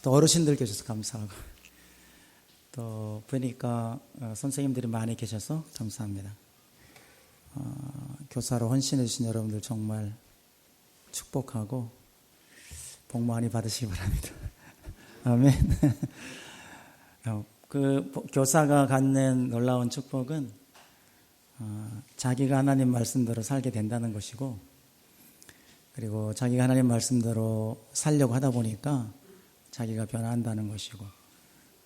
또 어르신들 계셔서 감사하고 또 보니까 선생님들이 많이 계셔서 감사합니다. 교사로 헌신해 주신 여러분들 정말 축복하고 복 많이 받으시기 바랍니다. 아멘. 그 교사가 갖는 놀라운 축복은 자기가 하나님 말씀대로 살게 된다는 것이고, 그리고 자기가 하나님 말씀대로 살려고 하다 보니까 자기가 변화한다는 것이고,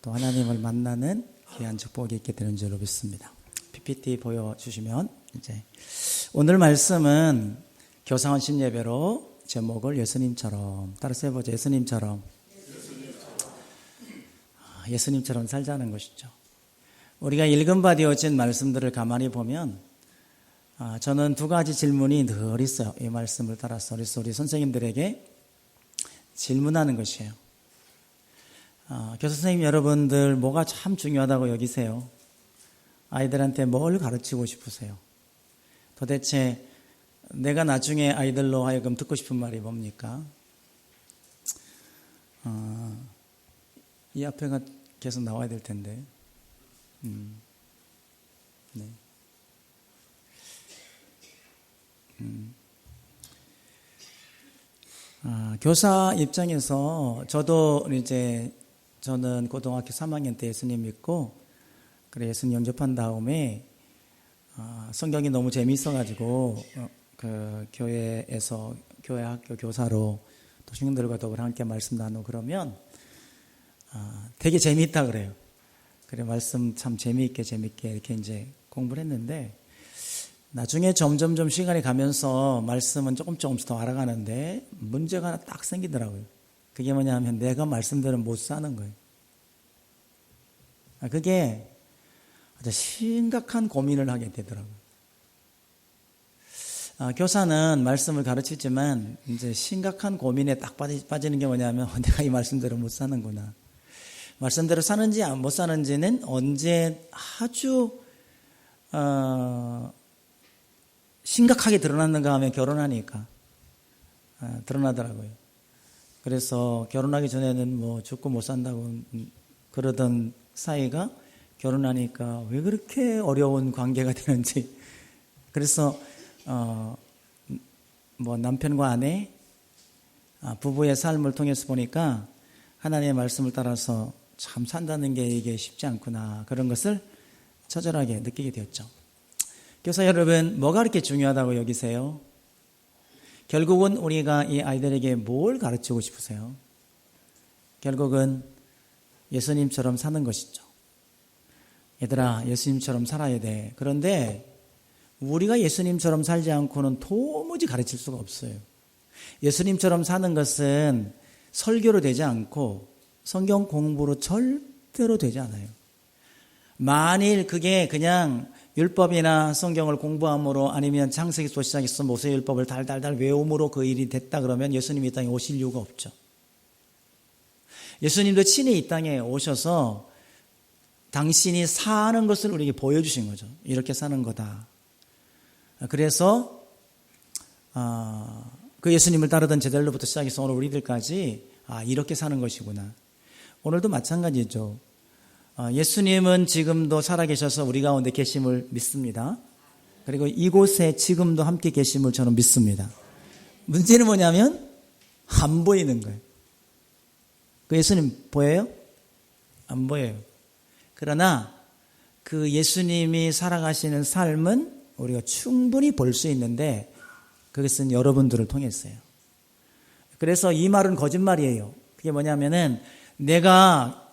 또 하나님을 만나는 귀한 축복이 있게 되는 줄로 믿습니다. PPT 보여주시면, 이제 오늘 말씀은 교사 헌신 예배로 제목을 예수님처럼, 따라서 해보죠. 예수님처럼 살자는 것이죠. 우리가 읽은 바 되어진 말씀들을 가만히 보면 저는 두 가지 질문이 늘 있어요. 이 말씀을 따라서 우리 선생님들에게 질문하는 것이에요. 교사 선생님 여러분들 뭐가 참 중요하다고 여기세요? 아이들한테 뭘 가르치고 싶으세요? 도대체 내가 나중에 아이들로 하여금 듣고 싶은 말이 뭡니까? 이 앞에가 계속 나와야 될 텐데. 네. 교사 입장에서 저는 고등학교 3학년 때 예수님 믿고, 그래 예수님 영접한 다음에 성경이 너무 재미있어가지고 그 교회에서 교회 학교 교사로 또 친구들과 더불어 함께 말씀 나누고 그러면 되게 재미있다 그래요. 그래 말씀 참 재미있게 이렇게 이제 공부를 했는데, 나중에 점점 시간이 가면서 말씀은 조금씩 더 알아가는데 문제가 하나 딱 생기더라고요. 그게 뭐냐면 내가 말씀대로 못 사는 거예요. 그게 아주 심각한 고민을 하게 되더라고요. 교사는 말씀을 가르치지만 이제 심각한 고민에 딱 빠지는 게 뭐냐면 내가 이 말씀대로 못 사는구나. 말씀대로 사는지 못 사는지는 언제 아주 심각하게 드러났는가 하면 결혼하니까 드러나더라고요. 그래서 결혼하기 전에는 뭐 죽고 못 산다고 그러던 사이가 결혼하니까 왜 그렇게 어려운 관계가 되는지, 그래서 뭐 남편과 아내 부부의 삶을 통해서 보니까 하나님의 말씀을 따라서 참 산다는 게 이게 쉽지 않구나, 그런 것을 처절하게 느끼게 되었죠. 교사 여러분, 뭐가 그렇게 중요하다고 여기세요? 결국은 우리가 이 아이들에게 뭘 가르치고 싶으세요? 결국은 예수님처럼 사는 것이죠. 얘들아, 예수님처럼 살아야 돼. 그런데 우리가 예수님처럼 살지 않고는 도무지 가르칠 수가 없어요. 예수님처럼 사는 것은 설교로 되지 않고 성경 공부로 절대로 되지 않아요. 만일 그게 그냥 율법이나 성경을 공부함으로 아니면 창세기부터 시작해서 모세율법을 달달달 외움으로 그 일이 됐다 그러면 예수님이 이 땅에 오실 이유가 없죠. 예수님도 친히 이 땅에 오셔서 당신이 사는 것을 우리에게 보여주신 거죠. 이렇게 사는 거다. 그래서 그 예수님을 따르던 제자들로부터 시작해서 오늘 우리들까지 이렇게 사는 것이구나. 오늘도 마찬가지죠. 예수님은 지금도 살아계셔서 우리 가운데 계심을 믿습니다. 그리고 이곳에 지금도 함께 계심을 저는 믿습니다. 문제는 뭐냐면 안 보이는 거예요. 그 예수님 보여요? 안 보여요. 그러나 그 예수님이 살아가시는 삶은 우리가 충분히 볼 수 있는데 그것은 여러분들을 통했어요. 그래서 이 말은 거짓말이에요. 그게 뭐냐면은 내가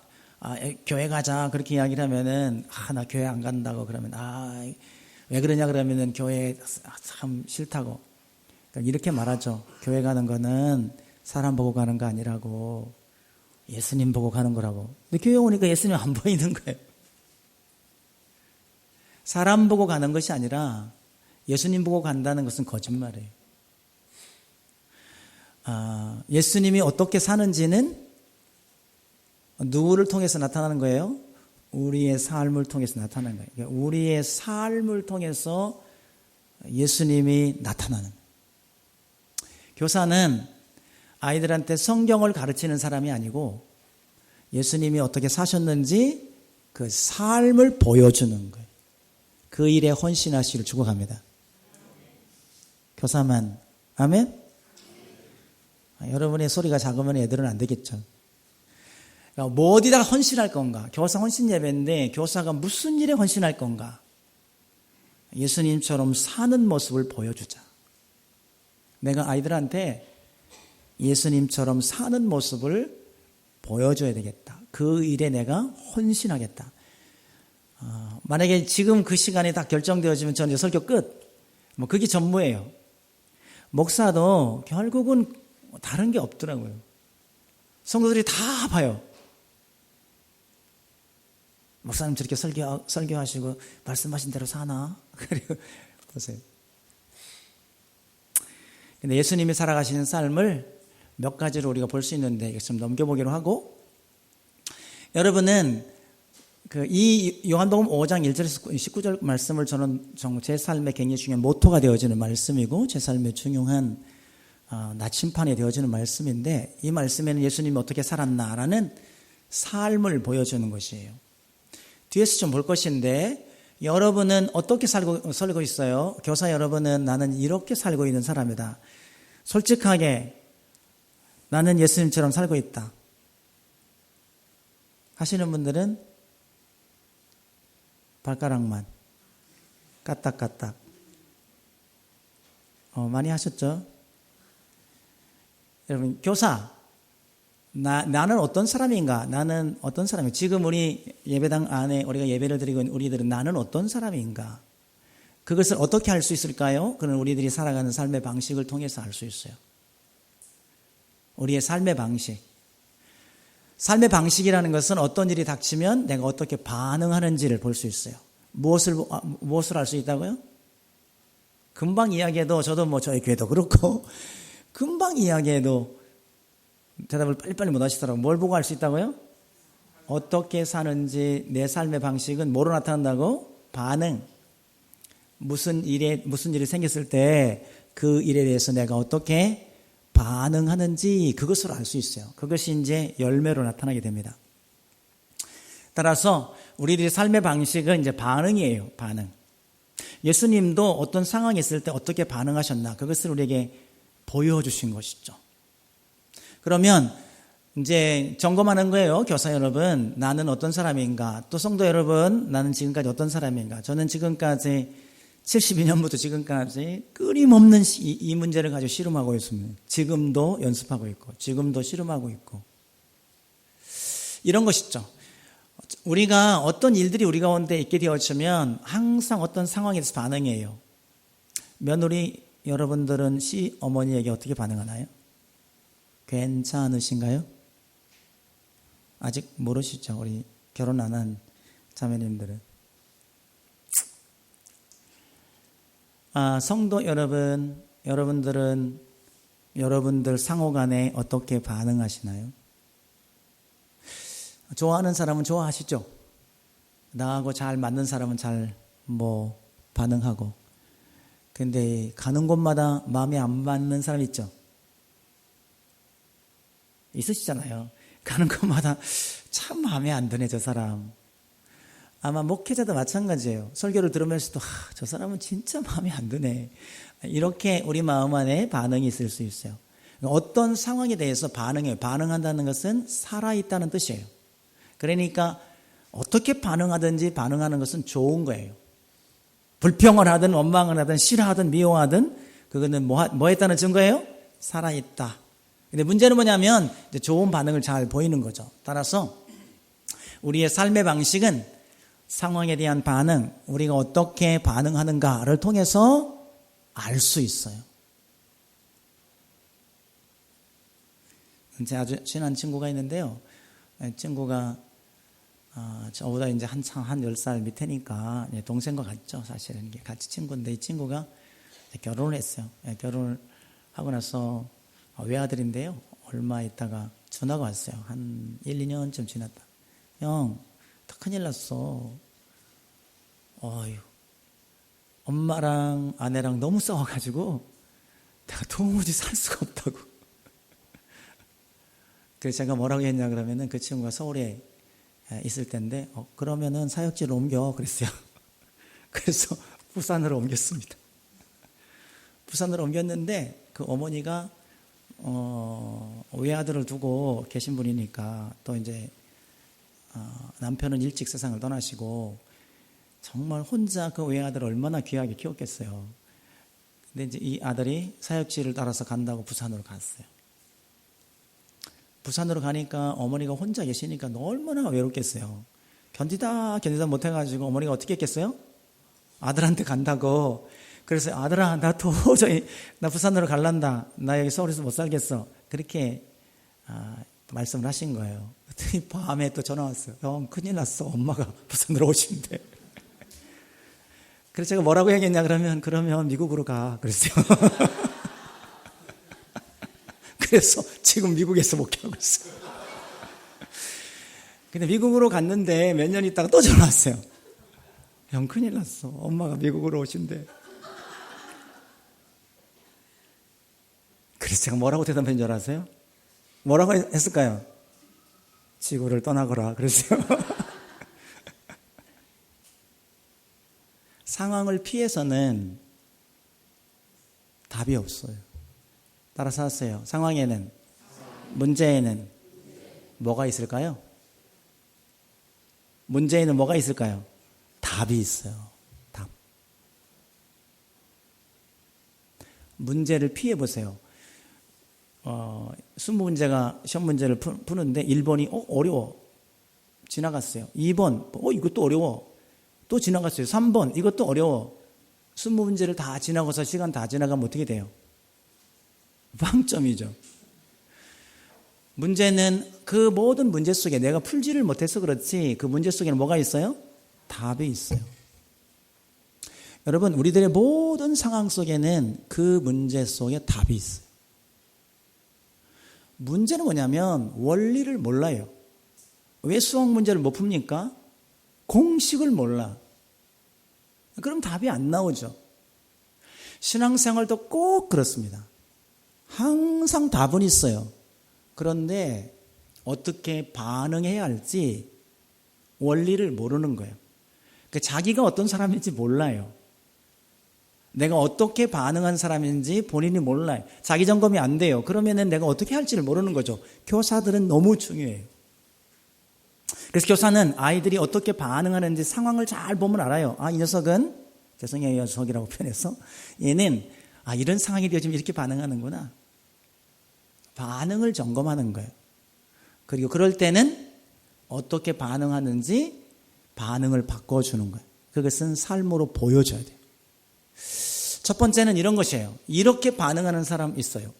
교회 가자 그렇게 이야기를 하면은 나 교회 안 간다고 그러면 왜 그러냐 그러면은 교회 참 싫다고 그러니까 이렇게 말하죠. 교회 가는 거는 사람 보고 가는 거 아니라고, 예수님 보고 가는 거라고. 근데 교회 오니까 예수님 안 보이는 거예요. 사람 보고 가는 것이 아니라 예수님 보고 간다는 것은 거짓말이에요. 예수님이 어떻게 사는지는 누구를 통해서 나타나는 거예요? 우리의 삶을 통해서 나타나는 거예요. 그러니까 우리의 삶을 통해서 예수님이 나타나는 거예요. 교사는 아이들한테 성경을 가르치는 사람이 아니고 예수님이 어떻게 사셨는지 그 삶을 보여주는 거예요. 그 일에 헌신하시기를 축복합니다. 교사만. 아멘? 여러분의 소리가 작으면 애들은 안 되겠죠. 뭐 어디다가 헌신할 건가? 교사 헌신 예배인데 교사가 무슨 일에 헌신할 건가? 예수님처럼 사는 모습을 보여주자. 내가 아이들한테 예수님처럼 사는 모습을 보여줘야 되겠다. 그 일에 내가 헌신하겠다. 만약에 지금 그 시간이 다 결정되어지면 저는 설교 끝. 뭐 그게 전부예요. 목사도 결국은 다른 게 없더라고요. 성도들이 다 봐요. 목사님 저렇게 설교하시고 말씀하신 대로 사나? 그리고 보세요. 근데 예수님이 살아가시는 삶을 몇 가지로 우리가 볼 수 있는데 이거 좀 넘겨보기로 하고, 여러분은 이 요한복음 5장 1절에서 19절 말씀을 저는 제 삶의 굉장히 중요한 모토가 되어지는 말씀이고 제 삶의 중요한 나침판이 되어지는 말씀인데, 이 말씀에는 예수님이 어떻게 살았나라는 삶을 보여주는 것이에요. 뒤에서 좀 볼 것인데, 여러분은 어떻게 살고 있어요? 교사 여러분은 나는 이렇게 살고 있는 사람이다. 솔직하게 나는 예수님처럼 살고 있다 하시는 분들은 발가락만 까딱까딱. 많이 하셨죠? 여러분, 교사, 나는 어떤 사람인가? 나는 어떤 사람인가? 지금 우리 예배당 안에 우리가 예배를 드리고 있는 우리들은 나는 어떤 사람인가? 그것을 어떻게 할 수 있을까요? 그는 우리들이 살아가는 삶의 방식을 통해서 알 수 있어요. 우리의 삶의 방식. 삶의 방식이라는 것은 어떤 일이 닥치면 내가 어떻게 반응하는지를 볼 수 있어요. 무엇을 알 수 있다고요? 금방 이야기해도, 저도 뭐 저희 교회도 그렇고, 금방 이야기해도 대답을 빨리빨리 못 하시더라고요. 뭘 보고 알 수 있다고요? 어떻게 사는지, 내 삶의 방식은 뭐로 나타난다고? 반응. 무슨 일이 생겼을 때 그 일에 대해서 내가 어떻게 반응하는지 그것을 알 수 있어요. 그것이 이제 열매로 나타나게 됩니다. 따라서 우리들의 삶의 방식은 이제 반응이에요. 반응. 예수님도 어떤 상황이 있을 때 어떻게 반응하셨나, 그것을 우리에게 보여주신 것이죠. 그러면 이제 점검하는 거예요. 교사 여러분, 나는 어떤 사람인가? 또 성도 여러분, 나는 지금까지 어떤 사람인가? 저는 지금까지 72년부터 지금까지 끊임없는 이 문제를 가지고 씨름하고 있습니다. 지금도 연습하고 있고, 지금도 씨름하고 있고. 이런 것이죠. 우리가 어떤 일들이 우리 가운데 있게 되어지면 항상 어떤 상황에 대해서 반응해요. 며느리 여러분들은 시어머니에게 어떻게 반응하나요? 괜찮으신가요? 아직 모르시죠? 우리 결혼 안 한 자매님들은. 성도 여러분, 여러분들은 여러분들 상호간에 어떻게 반응하시나요? 좋아하는 사람은 좋아하시죠? 나하고 잘 맞는 사람은 잘 반응하고. 근데 가는 곳마다 마음에 안 맞는 사람 있죠? 있으시잖아요. 가는 곳마다 참 마음에 안 드네, 저 사람. 아마 목회자도 마찬가지예요. 설교를 들으면서도 저 사람은 진짜 마음에 안 드네. 이렇게 우리 마음 안에 반응이 있을 수 있어요. 어떤 상황에 대해서 반응해요. 반응한다는 것은 살아있다는 뜻이에요. 그러니까 어떻게 반응하든지 반응하는 것은 좋은 거예요. 불평을 하든 원망을 하든 싫어하든 미워하든 그거는 뭐 했다는 증거예요? 살아있다. 근데 문제는 뭐냐면 이제 좋은 반응을 잘 보이는 거죠. 따라서 우리의 삶의 방식은 상황에 대한 반응, 우리가 어떻게 반응하는가를 통해서 알 수 있어요. 제 아주 친한 친구가 있는데요. 친구가 저보다 이제 한창 한 10살 밑에니까 동생과 같죠. 사실은 같이 친구인데 이 친구가 결혼을 했어요. 결혼을 하고 나서 외아들인데요. 얼마 있다가 전화가 왔어요. 한 1, 2년쯤 지났다. 형, 다 큰일 났어. 엄마랑 아내랑 너무 싸워가지고 내가 도무지 살 수가 없다고. 그래서 제가 뭐라고 했냐 그러면은 그 친구가 서울에 있을 텐데 그러면은 사역지를 옮겨 그랬어요. 그래서 부산으로 옮겼습니다. 부산으로 옮겼는데 그 어머니가 외아들을 두고 계신 분이니까 또 이제 남편은 일찍 세상을 떠나시고 정말 혼자 그 외아들을 얼마나 귀하게 키웠겠어요. 근데 이제 이 아들이 사역지를 따라서 간다고 부산으로 갔어요. 부산으로 가니까 어머니가 혼자 계시니까 얼마나 외롭겠어요. 견디다 못해가지고 어머니가 어떻게 했겠어요? 아들한테 간다고. 그래서 아들아, 나 도저히 나 부산으로 갈란다. 나 여기 서울에서 못 살겠어. 그렇게 말씀을 하신 거예요. 그랬더니 밤에 또 전화 왔어요. 형, 큰일 났어. 엄마가 부산으로 오신대. 그래서 제가 뭐라고 얘기했냐 그러면 미국으로 가 그랬어요. 그래서 지금 미국에서 목회하고 있어요. 근데 미국으로 갔는데 몇 년 있다가 또 전화 왔어요. 형, 큰일 났어. 엄마가 미국으로 오신대. 그래서 제가 뭐라고 대답한 줄 아세요? 뭐라고 했을까요? 지구를 떠나거라 그랬어요. 상황을 피해서는 답이 없어요. 따라서 하세요. 상황에는, 문제에는 뭐가 있을까요? 문제에는 뭐가 있을까요? 답이 있어요. 답. 문제를 피해 보세요. 20문제가 시험 문제를 푸는데 1번이 어려워. 지나갔어요. 2번 이것도 어려워. 또 지나갔어요. 3번 이것도 어려워. 20문제를 다 지나고서 시간 다 지나가면 어떻게 돼요? 빵점이죠. 문제는 그 모든 문제 속에 내가 풀지를 못해서 그렇지 그 문제 속에는 뭐가 있어요? 답이 있어요. 여러분, 우리들의 모든 상황 속에는 그 문제 속에 답이 있어요. 문제는 뭐냐면 원리를 몰라요. 왜 수학 문제를 못 풉니까? 공식을 몰라. 그럼 답이 안 나오죠. 신앙생활도 꼭 그렇습니다. 항상 답은 있어요. 그런데 어떻게 반응해야 할지 원리를 모르는 거예요. 그러니까 자기가 어떤 사람인지 몰라요. 내가 어떻게 반응한 사람인지 본인이 몰라요. 자기 점검이 안 돼요. 그러면은 내가 어떻게 할지를 모르는 거죠. 교사들은 너무 중요해요. 그래서 교사는 아이들이 어떻게 반응하는지 상황을 잘 보면 알아요. 이 녀석은, 죄송해요, 이 녀석이라고 표현해서, 얘는 이런 상황이 되어지면 이렇게 반응하는구나. 반응을 점검하는 거예요. 그리고 그럴 때는 어떻게 반응하는지 반응을 바꿔주는 거예요. 그것은 삶으로 보여줘야 돼요. 첫 번째는 이런 것이에요. 이렇게 반응하는 사람 있어요.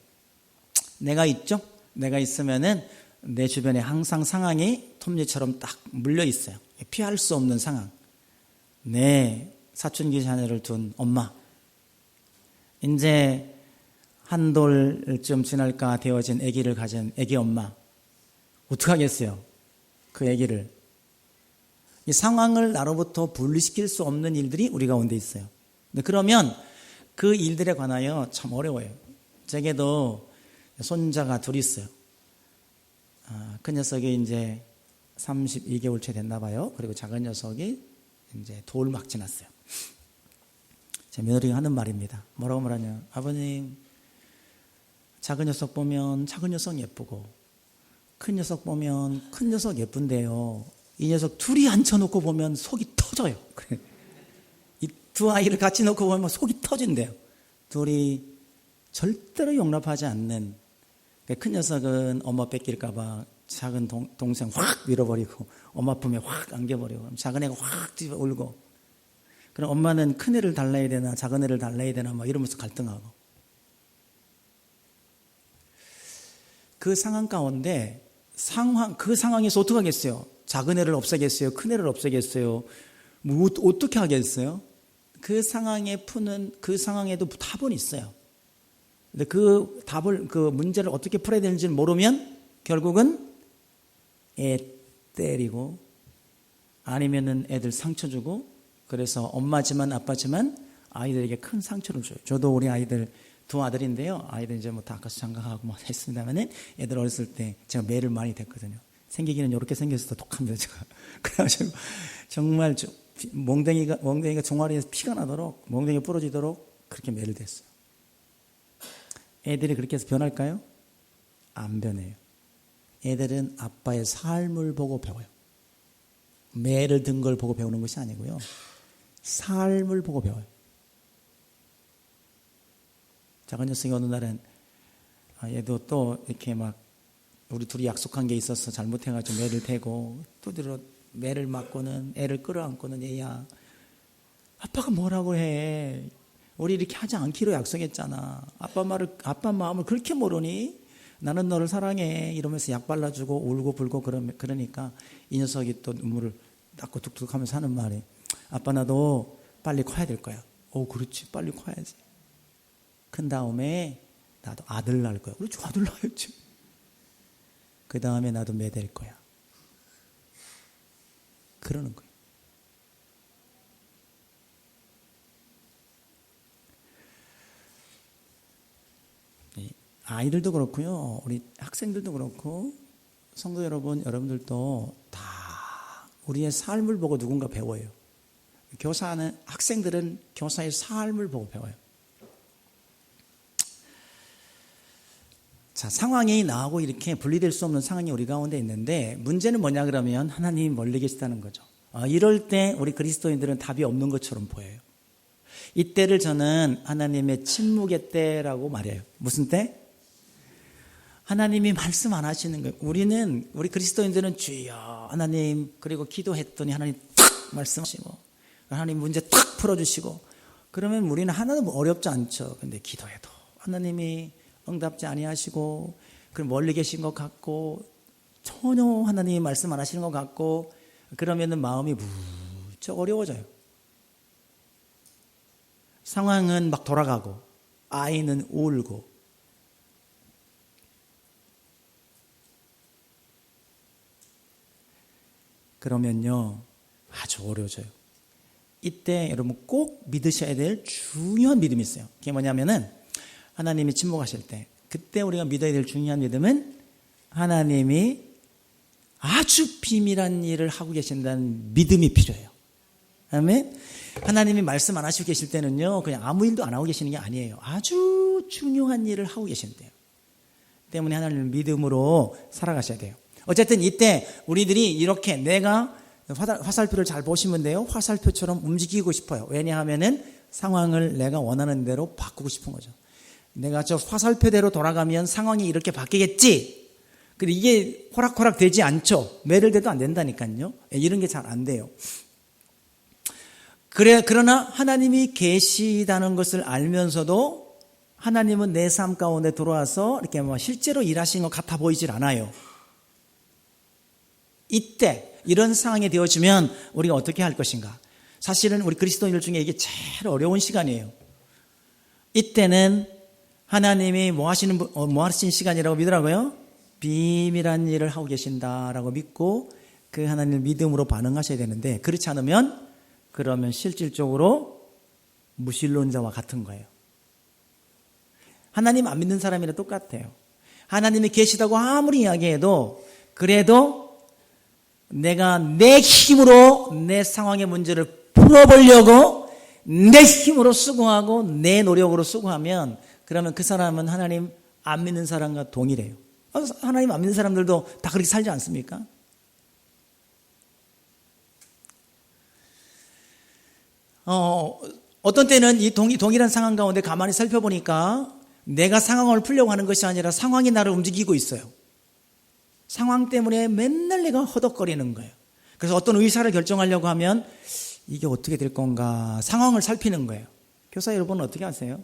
내가 있죠? 내가 있으면은 내 주변에 항상 상황이 톱니처럼 딱 물려 있어요. 피할 수 없는 상황. 내 사춘기 자녀를 둔 엄마. 이제 한 돌쯤 지날까 되어진 아기를 가진 아기 엄마. 어떡하겠어요? 그 아기를. 이 상황을 나로부터 분리시킬 수 없는 일들이 우리 가운데 있어요. 근데 그러면 그 일들에 관하여 참 어려워요. 제게도 손자가 둘 있어요. 그 녀석이 이제 32개월 채 됐나 봐요. 그리고 작은 녀석이 이제 돌 막 지났어요. 제 며느리가 하는 말입니다. 뭐라고 말하냐? 아버님, 작은 녀석 보면 작은 녀석 예쁘고 큰 녀석 보면 큰 녀석 예쁜데요. 이 녀석 둘이 앉혀놓고 보면 속이 터져요. 이 두 아이를 같이 놓고 보면 속이 터진대요. 둘이 절대로 용납하지 않는. 큰 녀석은 엄마 뺏길까봐 작은 동생 확 밀어버리고 엄마 품에 확 안겨버리고 작은 애가 확 뒤집어 울고, 그럼 엄마는 큰 애를 달라야 되나 작은 애를 달라야 되나 막 이러면서 갈등하고. 그 상황 가운데 그 상황에서 어떻게 하겠어요? 작은 애를 없애겠어요? 큰 애를 없애겠어요? 뭐 어떻게 하겠어요? 그 상황에도 답은 있어요. 근데 그 문제를 어떻게 풀어야 되는지를 모르면 결국은 애 때리고 아니면은 애들 상처 주고, 그래서 엄마지만 아빠지만 아이들에게 큰 상처를 줘요. 저도 우리 아이들 두 아들인데요. 아이들 이제 뭐 다 아까서 장가가고 뭐 했습니다만은 애들 어렸을 때 제가 매를 많이 됐거든요. 생기기는 이렇게 생겼을 때 독합니다, 제가. 그래가지고 정말 멍댕이가 종아리에서 피가 나도록, 멍댕이가 부러지도록 그렇게 매를 됐어요. 애들이 그렇게 해서 변할까요? 안 변해요. 애들은 아빠의 삶을 보고 배워요. 매를 든 걸 보고 배우는 것이 아니고요. 삶을 보고 배워요. 작은 녀석이 어느 날은 얘도 또 이렇게 막 우리 둘이 약속한 게 있어서 잘못해가지고 매를 대고 또 들어 매를 맞고는 애를 끌어안고는 얘야 아빠가 뭐라고 해. 우리 이렇게 하지 않기로 약속했잖아. 아빠 마음을 그렇게 모르니? 나는 너를 사랑해. 이러면서 약 발라주고 울고 불고 그러니까 이 녀석이 또 눈물을 닦고 툭툭 하면서 하는 말이 아빠 나도 빨리 커야 될 거야. 그렇지. 빨리 커야지. 큰 다음에 나도 아들 낳을 거야. 그렇지. 아들 낳아야지. 그 다음에 나도 매 될 거야. 그러는 거예요. 아이들도 그렇고요. 우리 학생들도 그렇고 성도 여러분들도 다 우리의 삶을 보고 누군가 배워요. 학생들은 교사의 삶을 보고 배워요. 자, 상황이 나하고 이렇게 분리될 수 없는 상황이 우리 가운데 있는데 문제는 뭐냐 그러면 하나님이 멀리 계시다는 거죠. 이럴 때 우리 그리스도인들은 답이 없는 것처럼 보여요. 이때를 저는 하나님의 침묵의 때라고 말해요. 무슨 때? 하나님이 말씀 안 하시는 거예요. 우리 그리스도인들은 주여 하나님 그리고 기도했더니 하나님 탁 말씀하시고 하나님 문제 탁 풀어주시고 그러면 우리는 하나도 어렵지 않죠. 근데 기도해도 하나님이 응답지 아니하시고 그럼 멀리 계신 것 같고 전혀 하나님이 말씀 안 하시는 것 같고 그러면은 마음이 무척 어려워져요. 상황은 막 돌아가고 아이는 울고 그러면요 아주 어려워져요. 이때 여러분 꼭 믿으셔야 될 중요한 믿음이 있어요. 그게 뭐냐면은 하나님이 침묵하실 때 그때 우리가 믿어야 될 중요한 믿음은 하나님이 아주 비밀한 일을 하고 계신다는 믿음이 필요해요. 아멘. 하나님이 말씀 안 하시고 계실 때는요 그냥 아무 일도 안 하고 계시는 게 아니에요. 아주 중요한 일을 하고 계신대요. 때문에 하나님은 믿음으로 살아가셔야 돼요. 어쨌든 이때 우리들이 이렇게 내가 화살표를 잘 보시면 돼요. 화살표처럼 움직이고 싶어요. 왜냐하면은 상황을 내가 원하는 대로 바꾸고 싶은 거죠. 내가 저 화살표대로 돌아가면 상황이 이렇게 바뀌겠지. 근데 이게 호락호락 되지 않죠. 매를 대도 안 된다니까요. 이런 게 잘 안 돼요. 그러나 하나님이 계시다는 것을 알면서도 하나님은 내 삶 가운데 들어와서 이렇게 실제로 일하시는 것 같아 보이질 않아요. 이때 이런 상황이 되어지면 우리가 어떻게 할 것인가? 사실은 우리 그리스도인들 중에 이게 제일 어려운 시간이에요. 이때는 하나님이 뭐 하신 시간이라고 믿으라고요? 비밀한 일을 하고 계신다라고 믿고 그 하나님을 믿음으로 반응하셔야 되는데 그렇지 않으면 그러면 실질적으로 무신론자와 같은 거예요. 하나님 안 믿는 사람이랑 똑같아요. 하나님이 계시다고 아무리 이야기해도 그래도 내가 내 힘으로 내 상황의 문제를 풀어보려고 내 힘으로 수고하고 내 노력으로 수고하면 그러면 그 사람은 하나님 안 믿는 사람과 동일해요. 하나님 안 믿는 사람들도 다 그렇게 살지 않습니까? 어떤 때는 이 동일한 상황 가운데 가만히 살펴보니까 내가 상황을 풀려고 하는 것이 아니라 상황이 나를 움직이고 있어요. 상황 때문에 맨날 내가 허덕거리는 거예요. 그래서 어떤 의사를 결정하려고 하면 이게 어떻게 될 건가 상황을 살피는 거예요. 교사 여러분은 어떻게 하세요?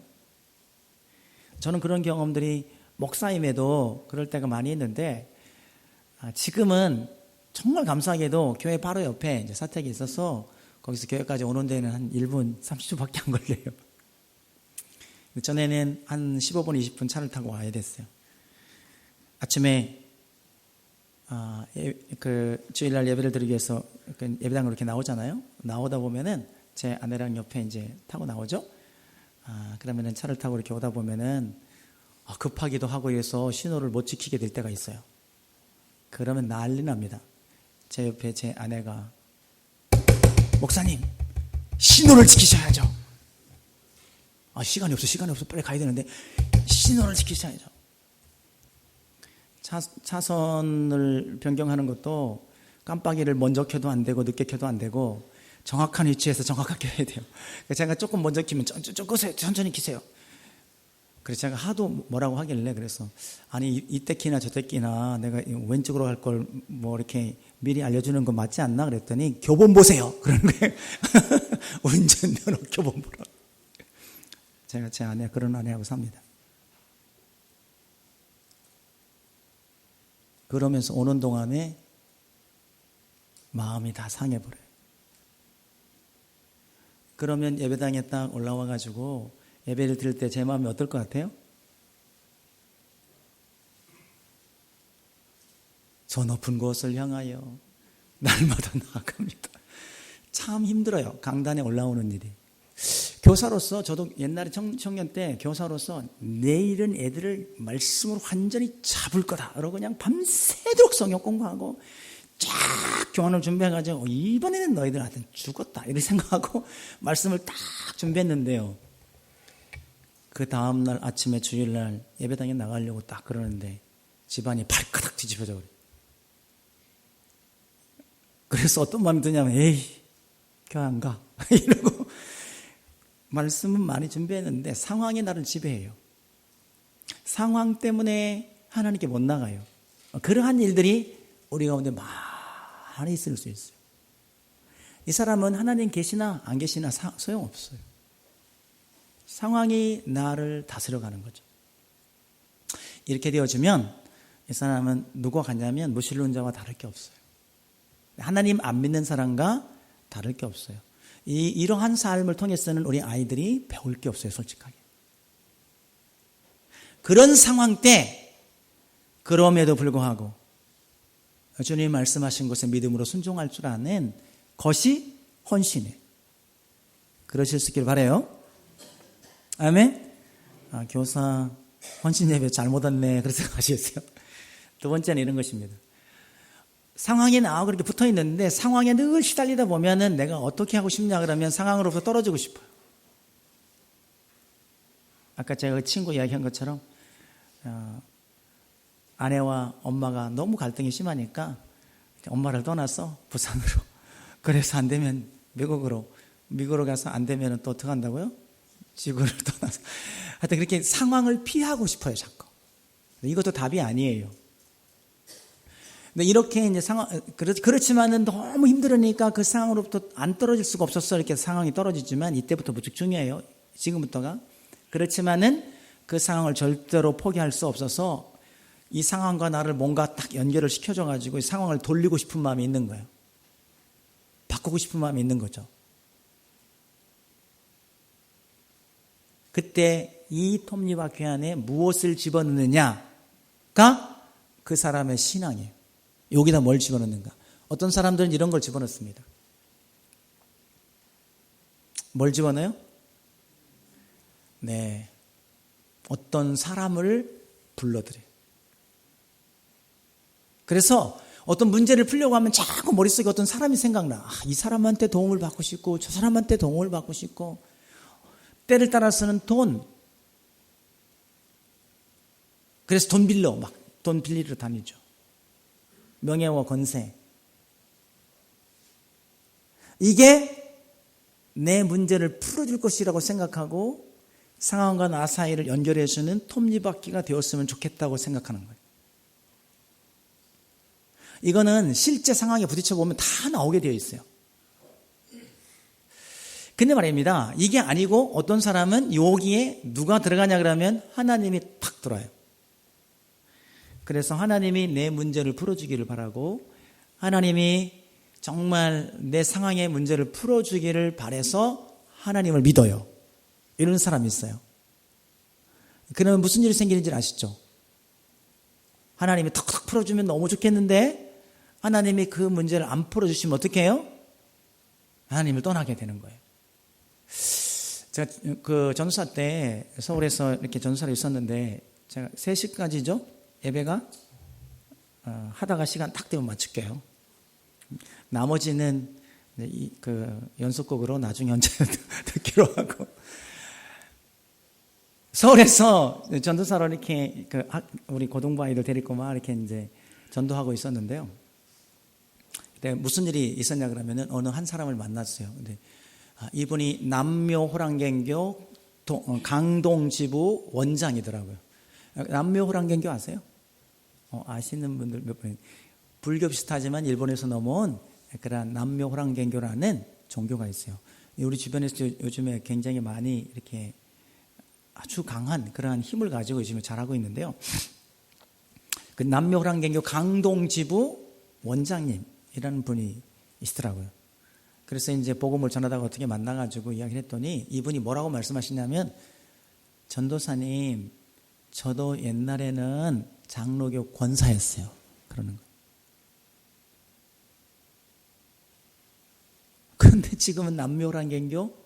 저는 그런 경험들이 목사임에도 그럴 때가 많이 있는데 지금은 정말 감사하게도 교회 바로 옆에 이제 사택이 있어서 거기서 교회까지 오는 데는 한 1분 30초밖에 안 걸려요. 전에는 한 15분 20분 차를 타고 와야 됐어요. 아침에 주일날 예배를 드리기 위해서 예배당으로 이렇게 나오잖아요. 나오다 보면은 제 아내랑 옆에 이제 타고 나오죠. 그러면은 차를 타고 이렇게 오다 보면은 급하기도 하고 해서 신호를 못 지키게 될 때가 있어요. 그러면 난리 납니다. 제 옆에 제 아내가 목사님 신호를 지키셔야죠. 시간이 없어 빨리 가야 되는데 신호를 지키셔야죠. 차선을 변경하는 것도 깜빡이를 먼저 켜도 안 되고 늦게 켜도 안 되고 정확한 위치에서 정확하게 해야 돼요. 제가 조금 먼저 키면 좀 끄세요. 천천히 키세요. 그래서 제가 하도 뭐라고 하길래 그래서 아니 이때 키나 저때 키나 내가 왼쪽으로 갈 걸 뭐 이렇게 미리 알려주는 거 맞지 않나 그랬더니 교본 보세요. 그러는 거예요. 운전면허 교본 보라고. 제가 제 아내 그런 아내하고 삽니다. 그러면서 오는 동안에 마음이 다 상해버려요. 그러면 예배당에 딱 올라와가지고 예배를 드릴 때 제 마음이 어떨 것 같아요? 저 높은 곳을 향하여 날마다 나아갑니다. 참 힘들어요. 강단에 올라오는 일이. 교사로서 저도 옛날에 청년 때 교사로서 내일은 애들을 말씀으로 완전히 잡을 거다. 그러고 그냥 밤새도록 성경 공부하고 쫙 교환을 준비해가지고 이번에는 너희들한테 죽었다. 이렇게 생각하고 말씀을 딱 준비했는데요. 그 다음날 아침에 주일날 예배당에 나가려고 딱 그러는데 집안이 발가닥 뒤집어져 버려요. 그래서 어떤 마음이 드냐면 에이 교회 안 가 이러고 말씀은 많이 준비했는데 상황이 나를 지배해요. 상황 때문에 하나님께 못 나가요. 그러한 일들이 우리 가운데 많이 있을 수 있어요. 이 사람은 하나님 계시나 안 계시나 소용없어요. 상황이 나를 다스려가는 거죠. 이렇게 되어지면 이 사람은 누구와 같냐면 무신론자와 다를 게 없어요. 하나님 안 믿는 사람과 다를 게 없어요. 이러한 삶을 통해서는 우리 아이들이 배울 게 없어요, 솔직하게. 그런 상황 때 그럼에도 불구하고 주님 말씀하신 것에 믿음으로 순종할 줄 아는 것이 헌신이에요. 그러실 수 있길 바라요. 아멘. 교사 헌신 예배 잘못 왔네 그렇게 생각하시겠어요? 두 번째는 이런 것입니다. 상황에 나하고 그렇게 붙어 있는데 상황에 늘 시달리다 보면은 내가 어떻게 하고 싶냐 그러면 상황으로부터 떨어지고 싶어요. 아까 제가 그 친구 이야기한 것처럼 아내와 엄마가 너무 갈등이 심하니까 엄마를 떠나서 부산으로 그래서 안 되면 미국으로 가서 안 되면 또 어떻게 한다고요? 지구를 떠나서 하여튼 그렇게 상황을 피하고 싶어요 자꾸. 이것도 답이 아니에요. 근데 이렇게 이제 그렇지만은 너무 힘들으니까 그 상황으로부터 안 떨어질 수가 없었어. 이렇게 상황이 떨어지지만 이때부터 무척 중요해요. 지금부터가. 그렇지만은 그 상황을 절대로 포기할 수 없어서 이 상황과 나를 뭔가 딱 연결을 시켜줘가지고 이 상황을 돌리고 싶은 마음이 있는 거예요. 바꾸고 싶은 마음이 있는 거죠. 그때 이 톱니바퀴 안에 무엇을 집어넣느냐가 그 사람의 신앙이에요. 여기다 뭘 집어넣는가? 어떤 사람들은 이런 걸 집어넣습니다. 뭘 집어넣어요? 네. 어떤 사람을 불러들여요. 그래서 어떤 문제를 풀려고 하면 자꾸 머릿속에 어떤 사람이 생각나. 이 사람한테 도움을 받고 싶고 저 사람한테 도움을 받고 싶고 때를 따라서는 돈. 그래서 돈 빌리러 다니죠. 명예와 권세. 이게 내 문제를 풀어줄 것이라고 생각하고 상황과 나 사이를 연결해주는 톱니바퀴가 되었으면 좋겠다고 생각하는 거예요. 이거는 실제 상황에 부딪혀보면 다 나오게 되어 있어요. 근데 말입니다. 이게 아니고 어떤 사람은 여기에 누가 들어가냐 그러면 하나님이 탁 들어와요. 그래서 하나님이 내 문제를 풀어주기를 바라고 하나님이 정말 내 상황의 문제를 풀어주기를 바라서 하나님을 믿어요. 이런 사람이 있어요. 그러면 무슨 일이 생기는지 아시죠? 하나님이 턱턱 풀어주면 너무 좋겠는데 하나님이 그 문제를 안 풀어주시면 어떻게 해요? 하나님을 떠나게 되는 거예요. 제가 그 전도사 때 서울에서 이렇게 전도사로 있었는데 제가 3시까지죠? 예배가 하다가 시간 딱 되면 마칠게요. 나머지는 그 연속곡으로 나중에 언제 듣기로 하고 서울에서 전도사로 이렇게 우리 고등부 아이들 데리고 막 이렇게 이제 전도하고 있었는데요. 그때 무슨 일이 있었냐 그러면은 어느 한 사람을 만났어요. 근데 이분이 남묘호랑개교 강동지부 원장이더라고요. 남묘호랑개교 아세요? 아시는 분들 몇 분? 불교 비슷하지만 일본에서 넘어온 그런 남묘호랑개교라는 종교가 있어요. 우리 주변에서 요즘에 굉장히 많이 이렇게 아주 강한 그러한 힘을 가지고 요즘에 잘하고 있는데요. 그 남묘호랑개교 강동지부 원장님이라는 분이 있더라고요. 그래서 이제 복음을 전하다가 어떻게 만나가지고 이야기를 했더니 이분이 뭐라고 말씀하시냐면, 전도사님, 저도 옛날에는 장로교 권사였어요. 그러는 거예요. 그런데 지금은 남묘호랑개교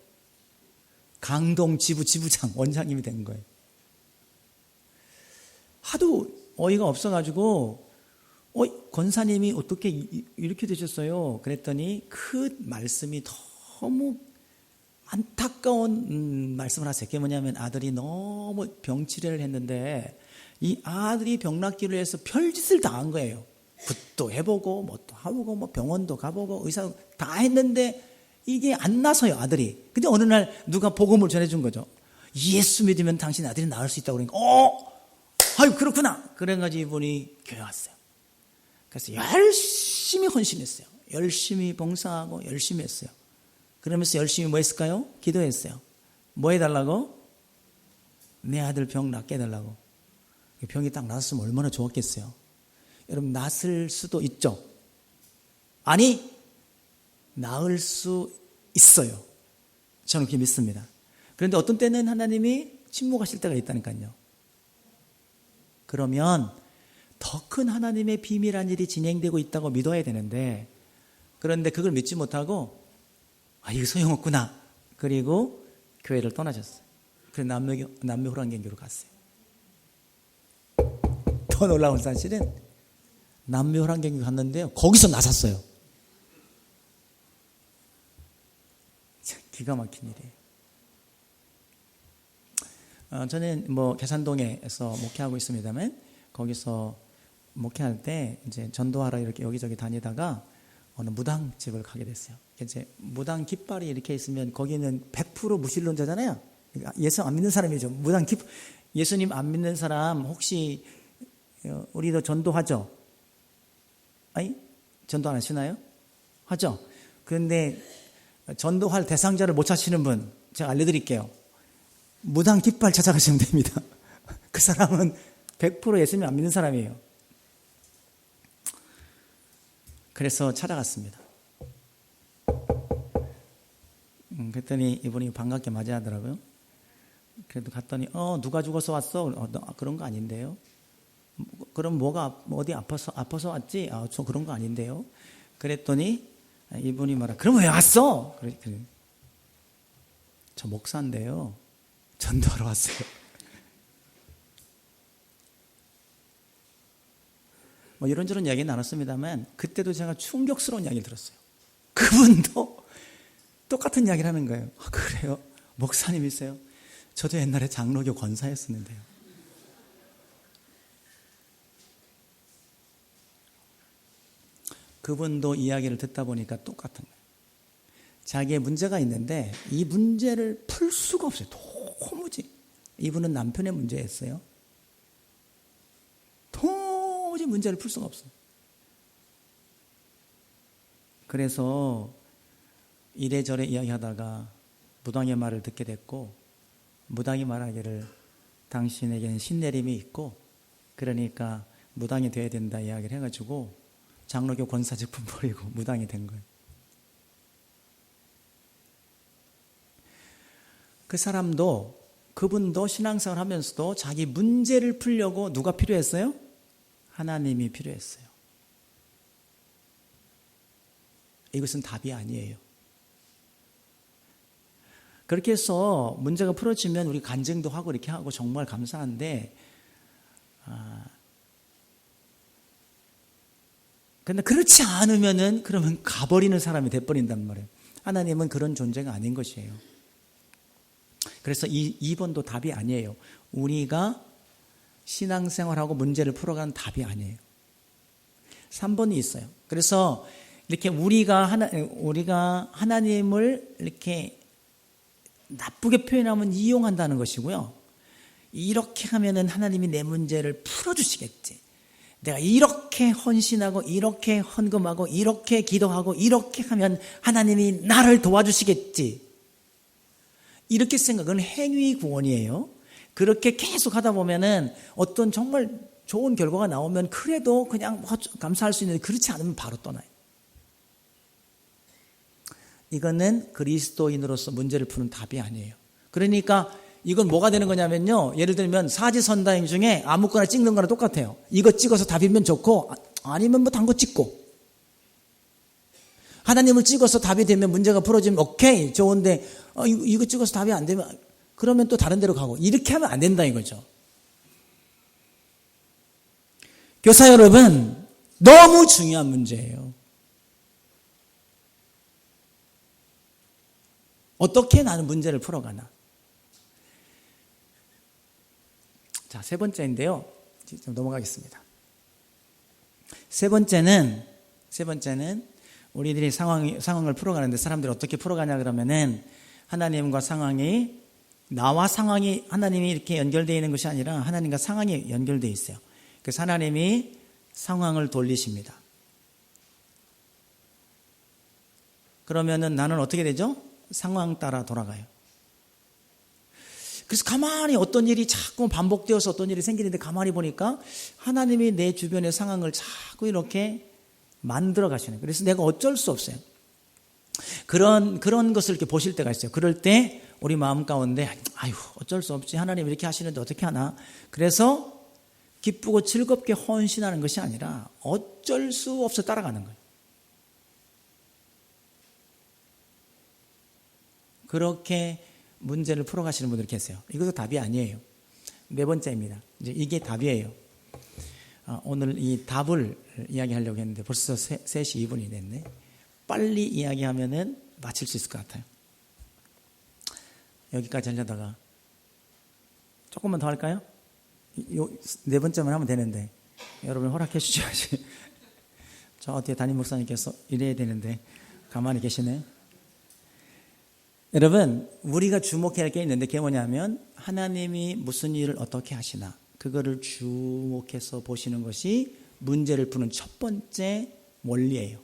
강동 지부장 원장님이 된 거예요. 하도 어이가 없어가지고 권사님이 어떻게 이렇게 되셨어요? 그랬더니 그 말씀이 너무 안타까운 말씀을 하세요. 그게 뭐냐면 아들이 너무 병치레를 했는데 이 아들이 병 낫기를 위해서 별짓을 다 한 거예요. 굿도 해보고 뭣도 해보고 뭐 병원도 가보고 의사 다 했는데 이게 안 나서요, 아들이. 근데 어느 날 누가 복음을 전해준 거죠. 예수 믿으면 당신 아들이 나을 수 있다고 그러니까 아유 그렇구나. 그래가지고 이분이 교회 왔어요. 그래서 열심히 헌신했어요. 열심히 봉사하고 열심히 했어요. 그러면서 열심히 뭐 했을까요? 기도했어요. 뭐 해달라고? 내 아들 병 낫게 해달라고. 병이 딱 나았으면 얼마나 좋았겠어요. 여러분, 낫을 수도 있죠. 아니, 나을 수 있어요. 저는 그렇게 믿습니다. 그런데 어떤 때는 하나님이 침묵하실 때가 있다니까요. 그러면 더 큰 하나님의 비밀한 일이 진행되고 있다고 믿어야 되는데, 그런데 그걸 믿지 못하고 이거 소용없구나. 그리고 교회를 떠나셨어요. 그래서 남묘호랑개교로 갔어요. 더 놀라운 사실은 남묘호랑개교 갔는데요, 거기서 나섰어요. 기가 막힌 일이에요. 저는 뭐 계산동에서 목회하고 있습니다만, 거기서 목회할 때 이제 전도하러 이렇게 여기저기 다니다가 어느 무당집을 가게 됐어요. 이제 무당 깃발이 이렇게 있으면 거기는 100% 무신론자잖아요. 예수 안 믿는 사람이죠. 무당 예수님 안 믿는 사람 혹시 우리도 전도하죠? 아니, 전도 안 하시나요? 하죠. 그런데 전도할 대상자를 못 찾으시는 분 제가 알려드릴게요. 무당 깃발 찾아가시면 됩니다. 그 사람은 100% 예수님 안 믿는 사람이에요. 그래서 찾아갔습니다. 그랬더니 이분이 반갑게 맞이하더라고요. 그래도 갔더니 누가 죽어서 왔어? 그런 거 아닌데요. 그럼 어디 아파서 왔지? 저 그런 거 아닌데요. 그랬더니 이분이 말아, 그럼 왜 왔어? 그래. 저 목사인데요, 전도하러 왔어요. 뭐 이런저런 이야기 나눴습니다만, 그때도 제가 충격스러운 이야기를 들었어요. 그분도 똑같은 이야기를 하는 거예요. 그래요? 목사님이세요? 저도 옛날에 장로교 권사였었는데요. 그분도 이야기를 듣다 보니까 똑같은 거예요. 자기의 문제가 있는데 이 문제를 풀 수가 없어요. 도무지. 이분은 남편의 문제였어요. 도무지 문제를 풀 수가 없어요. 그래서 이래저래 이야기하다가 무당의 말을 듣게 됐고, 무당이 말하기를 당신에게는 신내림이 있고 그러니까 무당이 돼야 된다 이야기를 해가지고 장로교 권사직분 버리고 무당이 된 거예요. 그 사람도, 그분도 신앙생활 하면서도 자기 문제를 풀려고 누가 필요했어요? 하나님이 필요했어요. 이것은 답이 아니에요. 그렇게 해서 문제가 풀어지면 우리 간증도 하고 이렇게 하고 정말 감사한데, 근데 그렇지 않으면은 그러면 가버리는 사람이 돼버린단 말이에요. 하나님은 그런 존재가 아닌 것이에요. 그래서 2번도 답이 아니에요. 우리가 신앙생활하고 문제를 풀어가는 답이 아니에요. 3번이 있어요. 그래서 이렇게 우리가 하나님을 이렇게 나쁘게 표현하면 이용한다는 것이고요. 이렇게 하면은 하나님이 내 문제를 풀어주시겠지. 내가 이렇게 헌신하고 이렇게 헌금하고 이렇게 기도하고 이렇게 하면 하나님이 나를 도와주시겠지. 이렇게 생각은 행위 구원이에요. 그렇게 계속 하다 보면은 어떤 정말 좋은 결과가 나오면 그래도 그냥 감사할 수 있는데, 그렇지 않으면 바로 떠나요. 이거는 그리스도인으로서 문제를 푸는 답이 아니에요. 그러니까 이건 뭐가 되는 거냐면요, 예를 들면 사지선다행 중에 아무거나 찍는 거랑 똑같아요. 이거 찍어서 답이면 좋고, 아니면 뭐 단 거 찍고. 하나님을 찍어서 답이 되면 문제가 풀어지면 오케이 좋은데, 이거 찍어서 답이 안 되면 그러면 또 다른 데로 가고, 이렇게 하면 안 된다 이거죠. 교사 여러분, 너무 중요한 문제예요. 어떻게 나는 문제를 풀어가나. 자, 세 번째인데요. 좀 넘어가겠습니다. 세 번째는 우리들이 상황을 풀어가는데 사람들이 어떻게 풀어가냐 그러면은, 하나님과 상황이, 나와 상황이 하나님이 이렇게 연결되어 있는 것이 아니라 하나님과 상황이 연결되어 있어요. 그래서 하나님이 상황을 돌리십니다. 그러면은 나는 어떻게 되죠? 상황 따라 돌아가요. 그래서 가만히 어떤 일이 자꾸 반복되어서 어떤 일이 생기는데 가만히 보니까 하나님이 내 주변의 상황을 자꾸 이렇게 만들어 가시는 거예요. 그래서 내가 어쩔 수 없어요. 그런 것을 이렇게 보실 때가 있어요. 그럴 때 우리 마음 가운데 어쩔 수 없지, 하나님 이렇게 하시는데 어떻게 하나. 그래서 기쁘고 즐겁게 헌신하는 것이 아니라 어쩔 수 없어 따라가는 거예요. 그렇게 문제를 풀어가시는 분들이 계세요. 이것도 답이 아니에요. 네 번째입니다. 이제 이게 답이에요. 오늘 이 답을 이야기하려고 했는데 벌써 3시 2분이 됐네. 빨리 이야기하면은 마칠 수 있을 것 같아요. 여기까지 하려다가 조금만 더 할까요? 네 번째만 하면 되는데 여러분 허락해 주셔야지. 저 뒤에 담임 목사님께서 이래야 되는데 가만히 계시네. 여러분, 우리가 주목해야 할 게 있는데 그게 뭐냐면, 하나님이 무슨 일을 어떻게 하시나, 그거를 주목해서 보시는 것이 문제를 푸는 첫 번째 원리예요.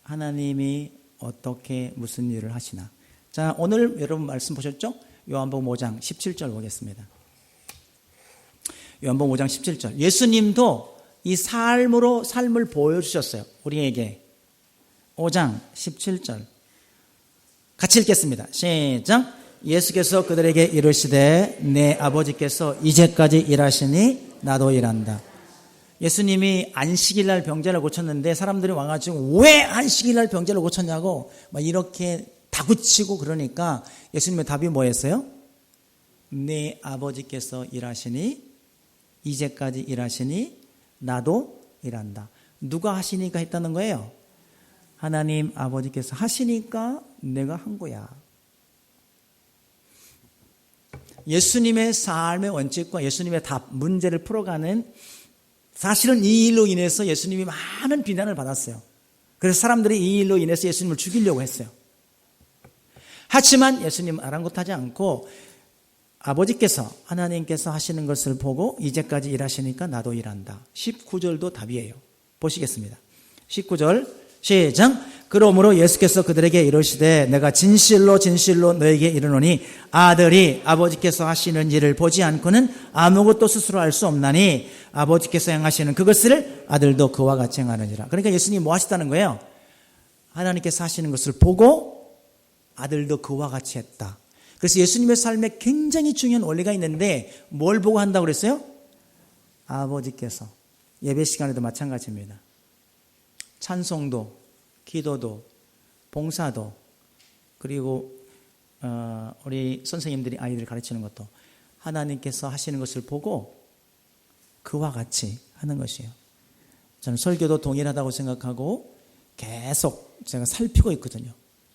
하나님이 어떻게 무슨 일을 하시나. 자, 오늘 여러분 말씀 보셨죠? 요한복음 5장 17절 보겠습니다. 요한복음 5장 17절. 예수님도 이 삶을 보여주셨어요. 우리에게. 5장 17절. 같이 읽겠습니다. 시작. 예수께서 그들에게 이르시되 내 아버지께서 이제까지 일하시니 나도 일한다. 예수님이 안식일날 병자를 고쳤는데 사람들이 와가지고 왜 안식일날 병자를 고쳤냐고 막 이렇게 다구치고 그러니까 예수님의 답이 뭐였어요? 내 아버지께서 일하시니 이제까지 일하시니 나도 일한다. 누가 하시니까 했다는 거예요? 하나님 아버지께서 하시니까 내가 한 거야. 예수님의 삶의 원칙과 예수님의 답, 문제를 풀어가는, 사실은 이 일로 인해서 예수님이 많은 비난을 받았어요. 그래서 사람들이 이 일로 인해서 예수님을 죽이려고 했어요. 하지만 예수님은 아랑곳하지 않고 아버지께서, 하나님께서 하시는 것을 보고 이제까지 일하시니까 나도 일한다. 19절도 답이에요. 보시겠습니다. 19절 시작. 그러므로 예수께서 그들에게 이르시되 내가 진실로 진실로 너에게 이르노니 아들이 아버지께서 하시는 일을 보지 않고는 아무것도 스스로 할 수 없나니 아버지께서 행하시는 그것을 아들도 그와 같이 행하느니라. 그러니까 예수님이 뭐 하시다는 거예요? 하나님께서 하시는 것을 보고 아들도 그와 같이 했다. 그래서 예수님의 삶에 굉장히 중요한 원리가 있는데 뭘 보고 한다고 그랬어요? 아버지께서. 예배 시간에도 마찬가지입니다. 찬송도, 기도도, 봉사도, 그리고 우리 선생님들이 아이들 가르치는 것도 하나님께서 하시는 것을 보고 그와 같이 하는 것이에요. 저는 설교도 동일하다고 생각하고 계속 제가 살피고 있거든요.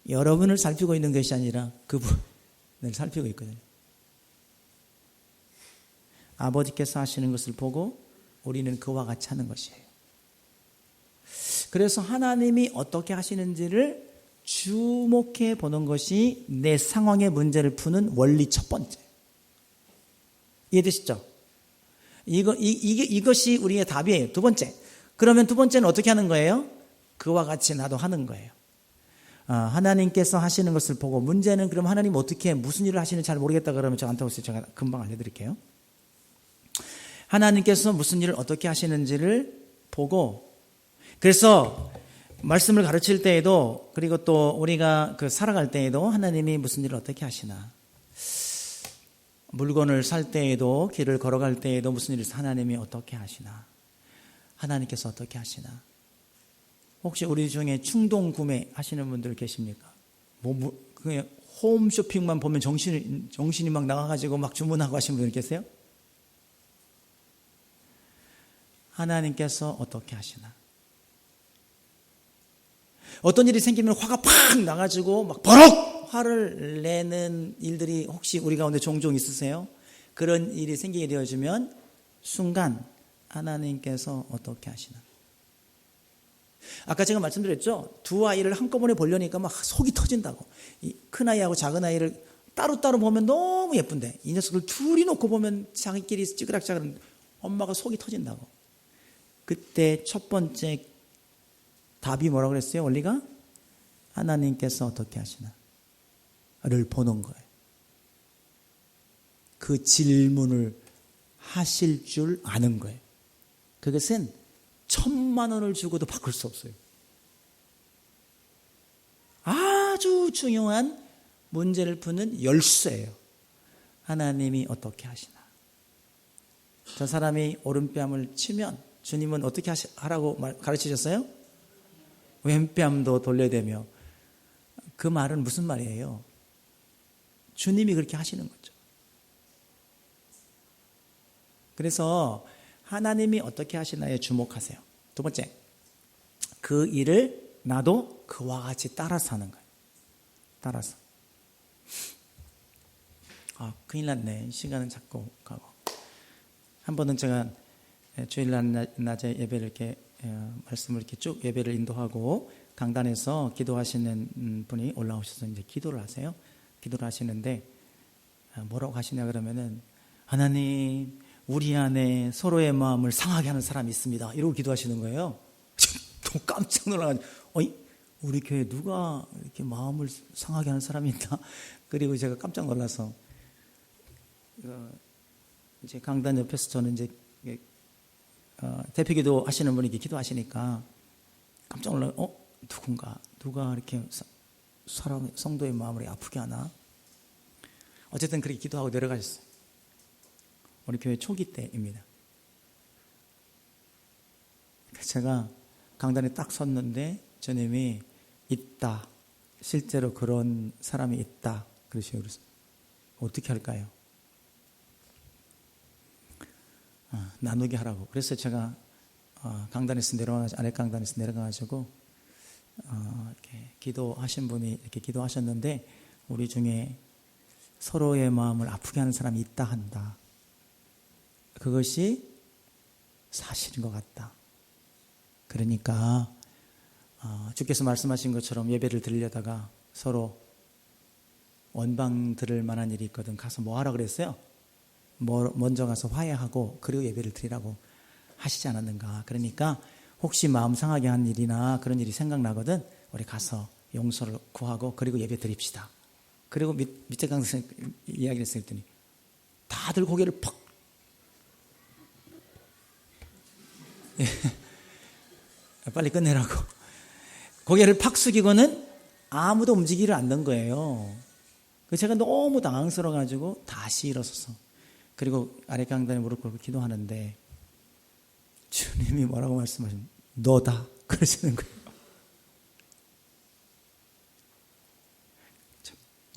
여러분을 살피고 있는 것이 아니라 그분을 살피고 있거든요. 아버지께서 하시는 것을 보고 우리는 그와 같이 하는 것이에요. 그래서 하나님이 어떻게 하시는지를 주목해 보는 것이 내 상황의 문제를 푸는 원리 첫 번째. 이해되시죠? 이것이 우리의 답이에요. 두 번째. 그러면 두 번째는 어떻게 하는 거예요? 그와 같이 나도 하는 거예요. 하나님께서 하시는 것을 보고 문제는 그럼 하나님 어떻게 무슨 일을 하시는지 잘 모르겠다 그러면 저한테 오세요. 제가 금방 알려드릴게요. 하나님께서 무슨 일을 어떻게 하시는지를 보고 그래서 말씀을 가르칠 때에도 그리고 또 우리가 살아갈 때에도 하나님이 무슨 일을 어떻게 하시나 물건을 살 때에도 길을 걸어갈 때에도 무슨 일을 하나님이 어떻게 하시나 하나님께서 어떻게 하시나 혹시 우리 중에 충동 구매 하시는 분들 계십니까? 그냥 홈쇼핑만 보면 정신이 막 나가가지고 막 주문하고 하시는 분들 계세요? 하나님께서 어떻게 하시나? 어떤 일이 생기면 화가 팍 나가지고 막 버럭 화를 내는 일들이 혹시 우리 가운데 종종 있으세요? 그런 일이 생기게 되어지면 순간 하나님께서 어떻게 하시나? 아까 제가 말씀드렸죠? 두 아이를 한꺼번에 보려니까 막 속이 터진다고. 이 큰 아이하고 작은 아이를 따로따로 보면 너무 예쁜데 이 녀석을 둘이 놓고 보면 자기끼리 찌그락찌그락 엄마가 속이 터진다고. 그때 첫 번째 답이 뭐라고 그랬어요? 원리가? 하나님께서 어떻게 하시나? 를 보는 거예요. 그 질문을 하실 줄 아는 거예요. 그것은 1,000,000원을 주고도 바꿀 수 없어요. 아주 중요한 문제를 푸는 열쇠예요. 하나님이 어떻게 하시나? 저 사람이 오른뺨을 치면 주님은 어떻게 하라고 가르치셨어요? 왼뺨도 돌려대며. 그 말은 무슨 말이에요? 주님이 그렇게 하시는 거죠. 그래서 하나님이 어떻게 하시나에 주목하세요. 두 번째, 그 일을 나도 그와 같이 따라서 하는 거예요. 따라서. 큰일 났네. 시간은 자꾸 가고. 한 번은 제가 주일날 낮에 예배를 이렇게 말씀을 이렇게 쭉 예배를 인도하고 강단에서 기도하시는 분이 올라오셔서 이제 기도를 하세요. 기도를 하시는데 뭐라고 하시냐 그러면은 하나님 우리 안에 서로의 마음을 상하게 하는 사람이 있습니다. 이러고 기도하시는 거예요. 또 깜짝 놀라가지고 우리 교회 누가 이렇게 마음을 상하게 하는 사람이 있나? 그리고 제가 깜짝 놀라서 이제 강단 옆에서 저는 이제 대표기도 하시는 분이 이렇게 기도하시니까 깜짝 놀라요. 누가 이렇게 성도의 마음을 아프게 하나? 어쨌든 그렇게 기도하고 내려가셨어요. 우리 교회 초기 때입니다. 제가 강단에 딱 섰는데 주님이 있다. 실제로 그런 사람이 있다. 그러시고 그래서 어떻게 할까요? 나누게 하라고. 그래서 제가 강단에서 아래 강단에서 내려가가지고 이렇게 기도하신 분이 이렇게 기도하셨는데 우리 중에 서로의 마음을 아프게 하는 사람이 있다 한다. 그것이 사실인 것 같다. 그러니까 주께서 말씀하신 것처럼 예배를 드리려다가 서로 원방 들을 만한 일이 있거든. 가서 뭐 하라 그랬어요? 먼저 가서 화해하고 그리고 예배를 드리라고 하시지 않았는가. 그러니까 혹시 마음 상하게 한 일이나 그런 일이 생각나거든. 우리 가서 용서를 구하고 그리고 예배 드립시다. 그리고 밑에 강사님 이야기를 했더니 다들 고개를 퍽 빨리 끝내라고 고개를 팍 숙이고는 아무도 움직이를 않는 거예요. 제가 너무 당황스러워가지고 다시 일어서서 그리고 아래 강단에 무릎 꿇고 기도하는데 주님이 뭐라고 말씀하시면 너다 그러시는 거예요.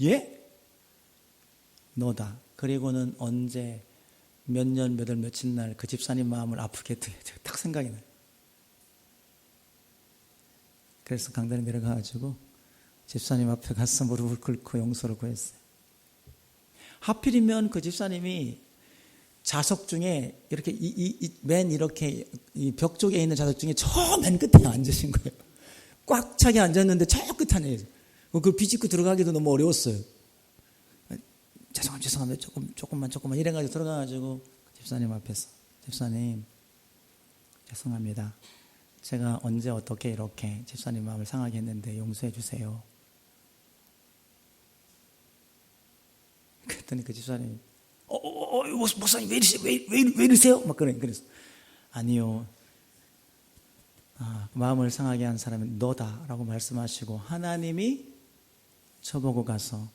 예? 너다. 그리고는 언제 몇 년 몇 월 며칠 날 그 집사님 마음을 아프게 했더니 딱 생각이 나요. 그래서 강단에 내려가가지고 집사님 앞에 가서 무릎을 꿇고 용서를 구했어요. 하필이면 그 집사님이 좌석 중에 이렇게 맨 이렇게 이 벽 쪽에 있는 좌석 중에 저 맨 끝에 앉으신 거예요. 꽉 차게 앉았는데 저 끝 안에 그 비집고 들어가기도 너무 어려웠어요. 죄송합니다. 조금만 이래가지고 들어가가지고 집사님 앞에서 집사님 죄송합니다. 제가 언제 어떻게 이렇게 집사님 마음을 상하게 했는데 용서해 주세요. 그랬더니 그 집사님이 목사님 왜 이러세요? 막 그랬어. 아니요. 마음을 상하게 한 사람은 너다라고 말씀하시고 하나님이 저보고 가서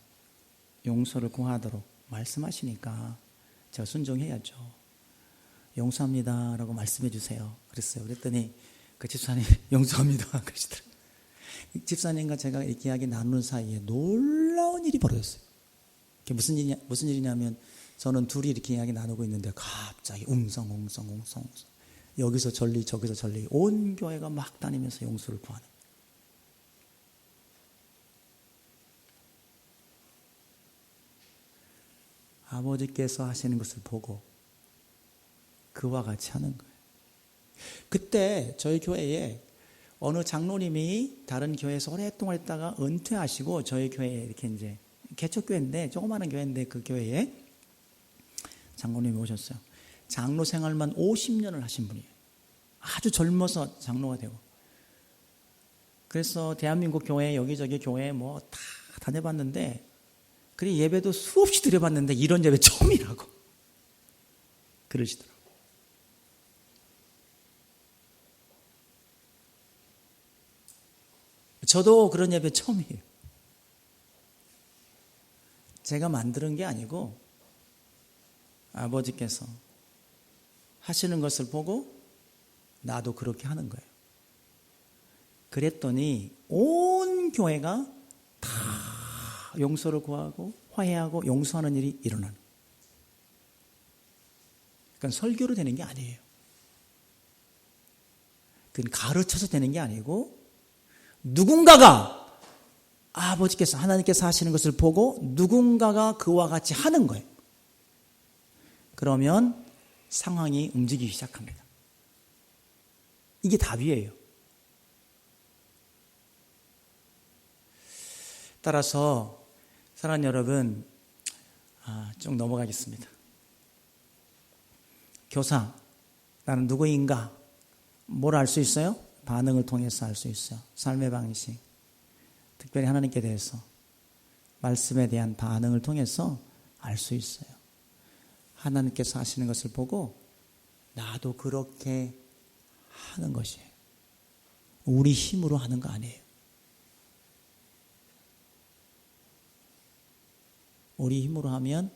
용서를 구하도록 말씀하시니까 제가 순종해야죠. 용서합니다라고 말씀해 주세요. 그랬어요. 그랬더니 그 집사님 용서합니다 그러시더라고요. 집사님과 제가 이렇게 이야기 나누는 사이에 놀라운 일이 벌어졌어요. 그게 무슨 일이냐면 저는 둘이 이렇게 이야기 나누고 있는데 갑자기 웅성 여기서 전리 저기서 전리 온 교회가 막 다니면서 용서를 구하는. 아버지께서 하시는 것을 보고 그와 같이 하는 거예요. 그때 저희 교회에 어느 장로님이 다른 교회에서 오랫동안 있다가 은퇴하시고 저희 교회에 이렇게 이제 개척교회인데 조그마한 교회인데 그 교회에 장로님이 오셨어요. 장로 생활만 50년을 하신 분이에요. 아주 젊어서 장로가 되고. 그래서 대한민국 교회 여기저기 교회 뭐 다 다녀봤는데 그래 예배도 수없이 드려봤는데 이런 예배 처음이라고 그러시더라고요. 저도 그런 예배 처음이에요. 제가 만드는 게 아니고 아버지께서 하시는 것을 보고 나도 그렇게 하는 거예요. 그랬더니 온 교회가 다 용서를 구하고 화해하고 용서하는 일이 일어나는. 그러니까 설교로 되는 게 아니에요. 그건 가르쳐서 되는 게 아니고 누군가가 아버지께서 하나님께서 하시는 것을 보고 누군가가 그와 같이 하는 거예요. 그러면 상황이 움직이기 시작합니다. 이게 답이에요. 따라서 사랑하는 여러분, 쭉 넘어가겠습니다. 교사, 나는 누구인가? 뭘 알 수 있어요? 반응을 통해서 알 수 있어요. 삶의 방식, 특별히 하나님께 대해서 말씀에 대한 반응을 통해서 알 수 있어요. 하나님께서 하시는 것을 보고 나도 그렇게 하는 것이에요. 우리 힘으로 하는 거 아니에요. 우리 힘으로 하면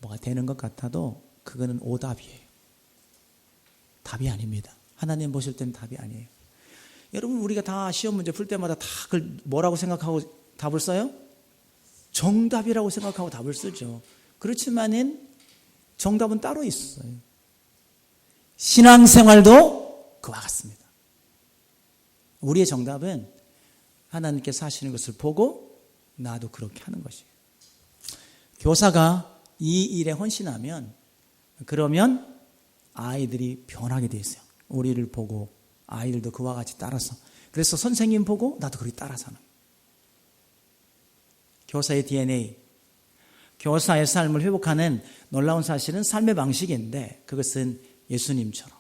뭐가 되는 것 같아도 그거는 오답이에요. 답이 아닙니다. 하나님 보실 때는 답이 아니에요. 여러분 우리가 다 시험 문제 풀 때마다 다 그걸 뭐라고 생각하고 답을 써요? 정답이라고 생각하고 답을 쓰죠. 그렇지만은 정답은 따로 있어요. 신앙생활도 그와 같습니다. 우리의 정답은 하나님께서 하시는 것을 보고 나도 그렇게 하는 것이에요. 교사가 이 일에 헌신하면 그러면 아이들이 변하게 돼 있어요. 우리를 보고 아이들도 그와 같이 따라서. 그래서 선생님 보고 나도 그렇게 따라 사는. 교사의 DNA, 교사의 삶을 회복하는 놀라운 사실은 삶의 방식인데 그것은 예수님처럼.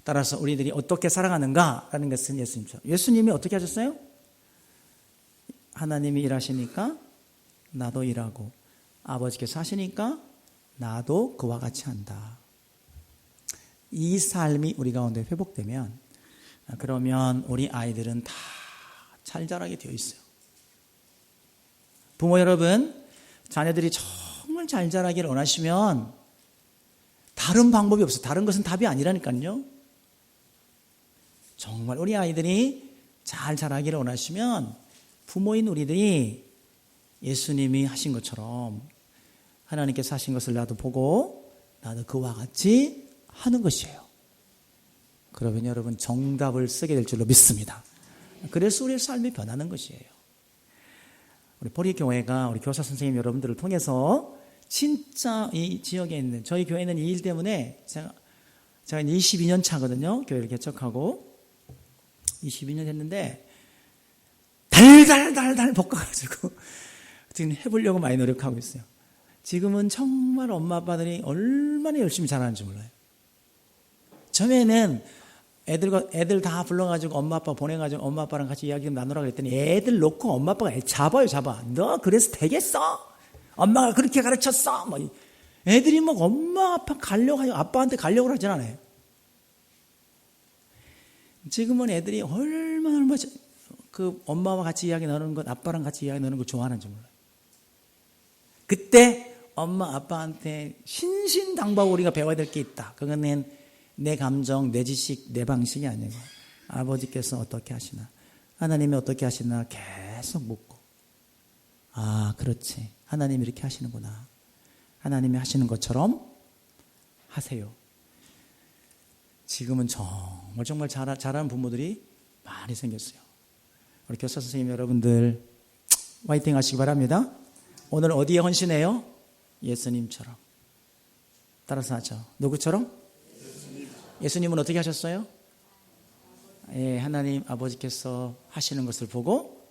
따라서 우리들이 어떻게 살아가는가라는 것은 예수님처럼. 예수님이 어떻게 하셨어요? 하나님이 일하시니까 나도 일하고 아버지께서 하시니까 나도 그와 같이 한다. 이 삶이 우리 가운데 회복되면 그러면 우리 아이들은 다 잘 자라게 되어 있어요. 부모 여러분, 자녀들이 정말 잘 자라기를 원하시면 다른 방법이 없어요. 다른 것은 답이 아니라니까요. 정말 우리 아이들이 잘 자라기를 원하시면 부모인 우리들이 예수님이 하신 것처럼 하나님께서 하신 것을 나도 보고 나도 그와 같이 하는 것이에요. 그러면 여러분 정답을 쓰게 될 줄로 믿습니다. 그래서 우리의 삶이 변하는 것이에요. 우리 보리교회가 우리 교사 선생님 여러분들을 통해서 진짜 이 지역에 있는 저희 교회는 이 일 때문에 제가 22년 차거든요. 교회를 개척하고 22년 했는데 달달달달 볶아가지고 지금 해보려고 많이 노력하고 있어요. 지금은 정말 엄마 아빠들이 얼마나 열심히 잘하는지 몰라요. 처음에는 애들 다 불러가지고 엄마 아빠 보내가지고 엄마 아빠랑 같이 이야기 좀 나누라 그랬더니 애들 놓고 엄마 아빠가 애 잡아. 너 그래서 되겠어? 엄마가 그렇게 가르쳤어? 뭐 애들이 막 엄마 아빠 가려고 하죠. 아빠한테 가려고 하진 않아요. 지금은 애들이 얼마나 그 엄마와 같이 이야기 나누는 것, 아빠랑 같이 이야기 나누는 걸 좋아하는지 몰라요. 그때 엄마 아빠한테 신신당부하고 우리가 배워야 될 게 있다. 그거는 내 감정, 내 지식, 내 방식이 아니고 아버지께서 어떻게 하시나, 하나님이 어떻게 하시나 계속 묻고, 아 그렇지, 하나님이 이렇게 하시는구나, 하나님이 하시는 것처럼 하세요. 지금은 정말 잘하는 부모들이 많이 생겼어요. 우리 교사 선생님 여러분들 화이팅 하시기 바랍니다. 오늘 어디에 헌신해요? 예수님처럼. 따라서 하죠. 누구처럼? 예수님은 어떻게 하셨어요? 예, 하나님 아버지께서 하시는 것을 보고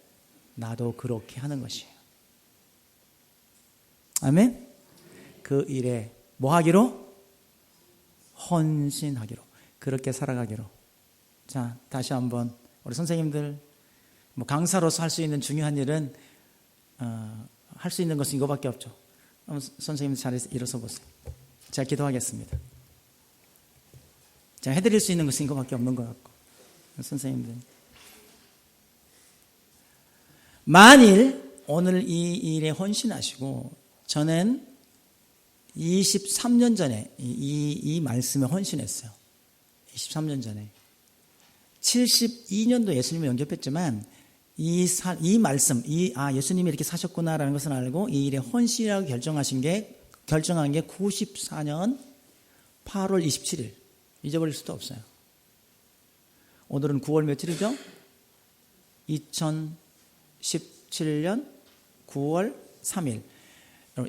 나도 그렇게 하는 것이에요. 아멘? 그 일에 뭐 하기로? 헌신하기로. 그렇게 살아가기로. 자, 다시 한번 우리 선생님들 뭐 강사로서 할 수 있는 중요한 일은 할 수 있는 것은 이거밖에 없죠. 선생님 자리에서 일어서 보세요. 제가 기도하겠습니다. 제가 해드릴 수 있는 것은 이거밖에 없는 것 같고, 선생님들 만일 오늘 이 일에 헌신하시고, 저는 23년 전에 이 말씀에 헌신했어요. 23년 전에 72년도 예수님을 영접했지만 이 말씀, 예수님이 이렇게 사셨구나라는 것을 알고 이 일에 헌신이라고 결정한 게 94년 8월 27일. 잊어버릴 수도 없어요. 오늘은 9월 며칠이죠? 2017년 9월 3일.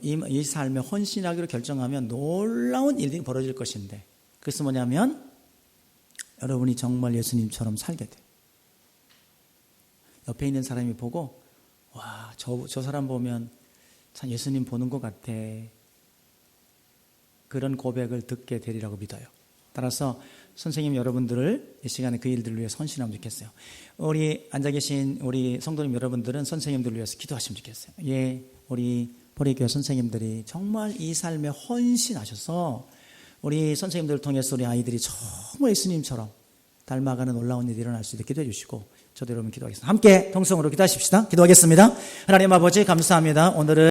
이 삶에 헌신하기로 결정하면 놀라운 일들이 벌어질 것인데, 그것은 뭐냐면 여러분이 정말 예수님처럼 살게 돼요. 옆에 있는 사람이 보고, 와, 저 사람 보면 참 예수님 보는 것 같아. 그런 고백을 듣게 되리라고 믿어요. 따라서 선생님 여러분들을 이 시간에 그 일들을 위해서 헌신하면 좋겠어요. 우리 앉아 계신 우리 성도님 여러분들은 선생님들을 위해서 기도하시면 좋겠어요. 예, 우리 보리교회 선생님들이 정말 이 삶에 헌신하셔서 우리 선생님들을 통해서 우리 아이들이 정말 예수님처럼 닮아가는 놀라운 일이 일어날 수 있게 기도해 주시고, 저도 여러분 기도하겠습니다. 함께 동성으로 기도하십시다. 기도하겠습니다. 하나님 아버지 감사합니다. 오늘은